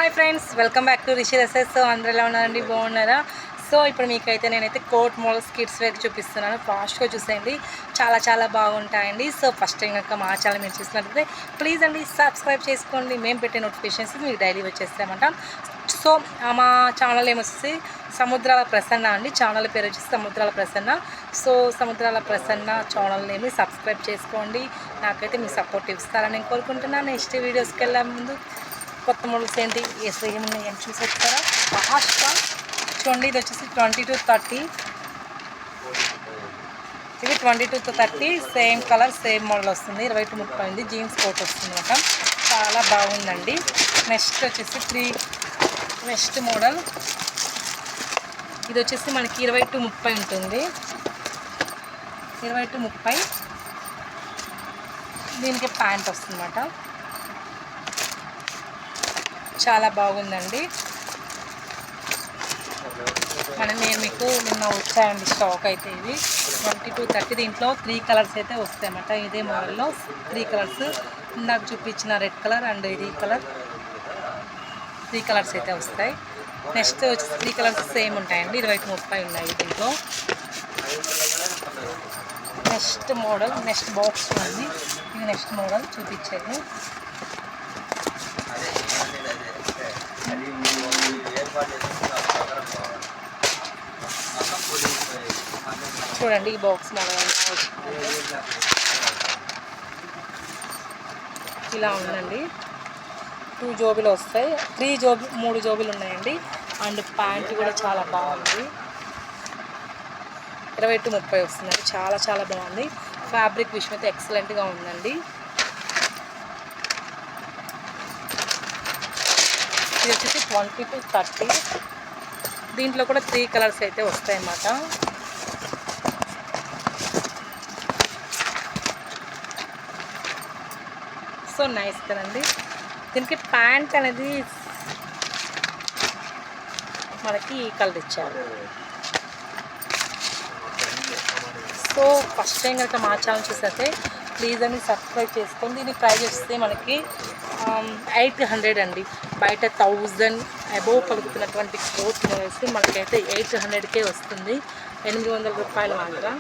Hi friends, welcome back to Rishi dresses. So అందరూ ఎలా ఉన్నారండి, బాగున్నారా? సో ఇప్పుడు మీకైతే నేనైతే కోట్ మోడల్స్ కిడ్స్ వేర్ చూపిస్తున్నాను. ఫాస్ట్గా చూసేయండి, చాలా బాగుంటాయండి. సో ఫస్ట్ టైం కనుక మా ఛానల్ మీరు చూసినట్లయితే ప్లీజ్ అండి సబ్స్క్రైబ్ చేసుకోండి. మేము పెట్టే నోటిఫికేషన్స్ మీకు డైలీ వచ్చేస్తాయన్నమాట. సో మా ఛానల్ ఏమొచ్చేసి సముద్రాల ప్రసన్న అండి. ఛానల్ పేరు వచ్చేసి సముద్రాల ప్రసన్న. సో సముద్రాల ప్రసన్న ఛానల్ నేమ్ సబ్స్క్రైబ్ చేసుకోండి. నాకైతే మీ సపోర్ట్ ఇస్తారని నేను కోరుకుంటున్నాను. నెక్స్ట్ వీడియోస్కి వెళ్ళే ముందు కొత్త మోడల్స్ ఏంటి ఏమున్నాయి అని చూసి వస్తారా ఫాస్ట్గా చూడండి. ఇది వచ్చేసి 20 to 30, ఇది 20 to 30 same colour same model వస్తుంది. 20 to 30 ఉంది. జీన్స్ కోట్ వస్తుంది అనమాట. చాలా బాగుందండి. నెక్స్ట్ వచ్చేసి నెక్స్ట్ మోడల్ ఇది వచ్చేసి మనకి 20 to 30 ఉంటుంది. 20 to 30 దీనికి ప్యాంట్ వస్తుంది అన్నమాట. చాలా బాగుందండి. నేను మీకు నిన్న వచ్చాయండి స్టాక్ అయితే. ఇవి 20 to 30 దీంట్లో 3 కలర్స్ అయితే వస్తాయి అన్నమాట. ఇదే మోడల్లో 3 కలర్స్ నాకు చూపించిన రెడ్ కలర్ అండ్ ఇది కలర్ 3 కలర్స్ అయితే వస్తాయి. నెక్స్ట్ వచ్చి 3 కలర్స్ సేమ్ ఉంటాయండి. 20 to 30 ఉన్నాయి దీంట్లో. నెక్స్ట్ మోడల్ నెక్స్ట్ బాక్స్ ఉంది. ఇది నెక్స్ట్ మోడల్ చూపించేది. చూడండి ఈ బాక్స్ మోడల్ ఇలా ఉందండి. 2 జోబీలు వస్తాయి. 3 జోబీలు ఉన్నాయండి. అండ్ ప్యాంట్ కూడా చాలా బాగుంది. 20 to 30 వస్తుందండి. చాలా బాగుంది. ఫ్యాబ్రిక్ విషయం అయితే ఎక్సలెంట్గా ఉందండి. ఇది వచ్చేసి 20 to 30. దీంట్లో కూడా 3 కలర్స్ అయితే వస్తాయన్నమాట. సో నైస్ కదండి. దీనికి ప్యాంట్ అనేది మనకి ఈ కలర్ ఇచ్చారు. సో ఫస్ట్ టైం కనుక మా ఛానల్ చూస్తే ప్లీజ్ అని సబ్స్క్రైబ్ చేసుకోండి. దీని ప్రైస్ వస్తే మనకి 800 అండి. బయట 1000 అబోవ్ పలుకుతున్నటువంటి కోట్ మోడల్స్ మనకైతే 800కే వస్తుంది. 800 రూపాయలు మాత్రం.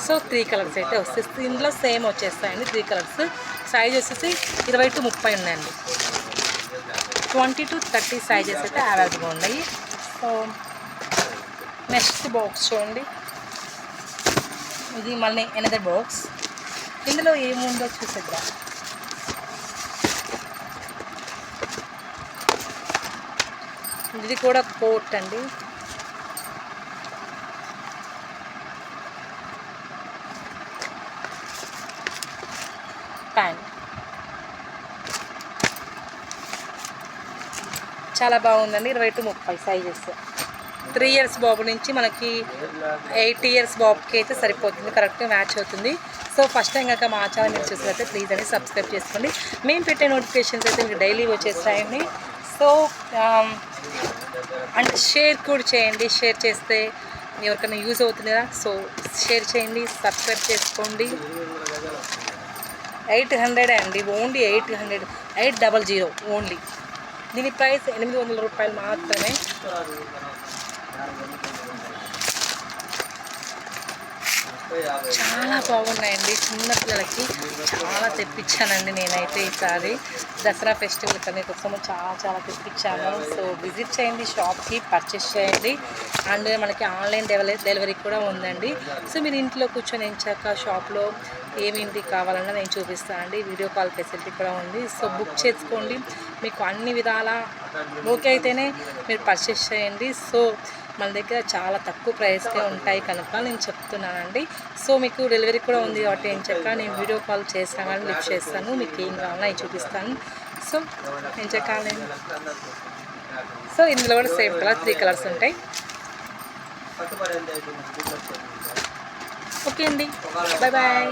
సో 3 కలర్స్ అయితే వస్తాయి. ఇందులో సేమ్ వచ్చేస్తాయండి 3 కలర్స్. సైజ్ వచ్చేసి 20 to 30 ఉన్నాయండి. 20 to 30 సైజెస్ అయితే అవైలబుల్గా ఉన్నాయి. సో నెక్స్ట్ బాక్స్ చూడండి. ఇది మళ్ళీ ఎనదర్ బాక్స్. ఇందులో ఏముందో చూసేద్దాం. ఇది కూడా కోట్ అండి. ప్యాంట్ చాలా బాగుందండి. 20 to 30 సైజెస్. 3 years బాబు నుంచి మనకి 8 years బాబుకి అయితే సరిపోతుంది. కరెక్ట్గా మ్యాచ్ అవుతుంది. సో ఫస్ట్ టైం కనుక మా ఛానల్ మీరు చూసినట్లయితే ప్లీజ్ అని సబ్స్క్రైబ్ చేసుకోండి. మేము పెట్టే నోటిఫికేషన్స్ అయితే మీకు డైలీ వచ్చేస్తాయండి. సో అండ్ షేర్ కూడా చేయండి. షేర్ చేస్తే ఎవరికైనా యూజ్ అవుతుంది కదా. సో షేర్ చేయండి, సబ్స్క్రైబ్ చేసుకోండి. 800 అండి. Only 800, 800 only. దీని ప్రైస్ 800 రూపాయలు మాత్రమే. చాలా బాగున్నాయండి. చిన్నపిల్లలకి చాలా తెప్పించానండి నేనైతే ఈసారి దసరా ఫెస్టివల్ కన్నా కోసం చాలా తెప్పించాను. సో విజిట్ చేయండి, షాప్కి పర్చేస్ చేయండి. అండ్ మనకి ఆన్లైన్ డెలివరీ కూడా ఉందండి. సో మీరు ఇంట్లో కూర్చొని ఎంచాక షాప్లో ఏమేంటి కావాలన్నా నేను చూపిస్తానండి. వీడియో కాల్ ఫెసిలిటీ కూడా ఉంది. సో బుక్ చేసుకోండి. మీకు అన్ని విధాల ఓకే అయితేనే మీరు పర్చేస్ చేయండి. సో మన దగ్గర చాలా తక్కువ ప్రైస్కే ఉంటాయి కనుక నేను చెప్తున్నానండి. సో మీకు డెలివరీ కూడా ఉంది కాబట్టి ఏం చెప్పక నేను వీడియో కాల్ చేస్తాను కానీ లిఫ్ట్ చేస్తాను. మీకు ఏం కావాలో నేను చూపిస్తాను. సో ఏం చెప్పాలి. సో ఇందులో కూడా సేమ్ కలర్ 3 కలర్స్ ఉంటాయి. ఓకే అండి, బాయ్.